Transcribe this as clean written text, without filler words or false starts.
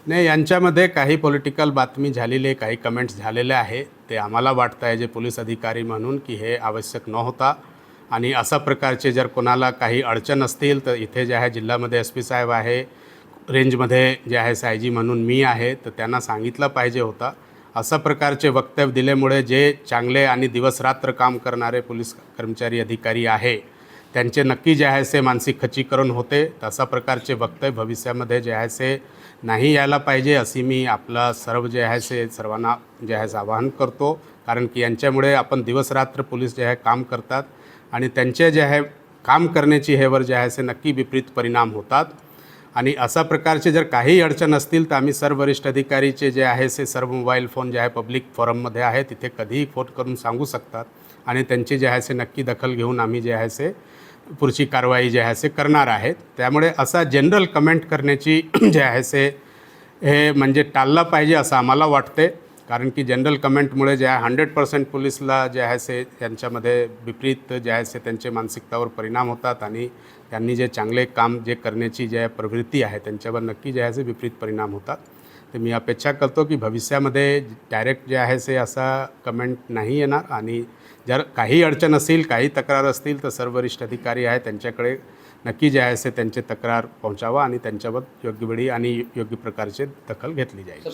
नाही, यांच्यामध्ये काही पॉलिटिकल बातमी झालेली, काही कमेंट्स झालेले आहे. ते आम्हाला वाटतं आहे जे पोलीस अधिकारी म्हणून की हे आवश्यक न होता आणि अशा प्रकारचे जर कोणाला काही अडचण असतील तर इथे जे आहे जिल्ह्यामध्ये एस-पी साहेब आहे, रेंजमध्ये जे आहे सायजी म्हणून मी आहे, तर त्यांना सांगितलं पाहिजे होता. अशा प्रकारचे वक्तव्य दिल्यामुळे जे चांगले आणि दिवसरात्र काम करणारे पोलीस कर्मचारी अधिकारी आहे त्यांचे नक्की जे आहे से मानसिक खच्चीकरण होते. तशा प्रकारचे वक्तव्य भविष्यामध्ये जे आहे से नाही यायला पाहिजे अशी मी आपला सर्व जे आहे से सर्वांना जे आहे आवाहन करतो. कारण की यांच्यामुळे आपण दिवसरात्र पोलीस जे आहे काम करतात आणि त्यांचे जे आहे काम करण्याची ह्यावर जे आहे से नक्की विपरीत परिणाम होतात. आणि अशा प्रकारचे जर काही अडचण असतील तर आम्ही सर्व वरिष्ठ अधिकारीचे जे आहे से सर्व मोबाईल फोन जे आहे पब्लिक फोरममध्ये आहे, तिथे कधीही फोन करून सांगू शकतात आणि त्यांची जे आहे से नक्की दखल घेऊन आम्ही जे आहे से पुढची कारवाई जे आहे से करणार आहेत. त्यामुळे असा जनरल कमेंट करण्याची जे आहे से हे म्हणजे टाळलं पाहिजे असं आम्हाला वाटते. कारण की जनरल कमेंटमुळे जे आहे 100% पोलीसला जे आहे से त्यांच्यामध्ये विपरीत जे आहे से त्यांचे मानसिकतावर परिणाम होतात आणि त्यांनी जे चांगले काम जे करण्याची जे प्रवृत्ती आहे त्यांच्यावर नक्की जे आहे से विपरीत परिणाम होतात. तर मी अपेक्षा करतो की भविष्यामध्ये डायरेक्ट जे आहे से असा कमेंट नाही येणार आणि जर काही अडचण असेल, काही तक्रार असतील तर सर्व वरिष्ठ अधिकारी आहे त्यांच्याकडे नक्की जे आहे से त्यांचे तक्रार पोहोचावा आणि त्यांच्यावर योग्य वेळी आणि योग्य प्रकारचे दखल घेतली जाईल.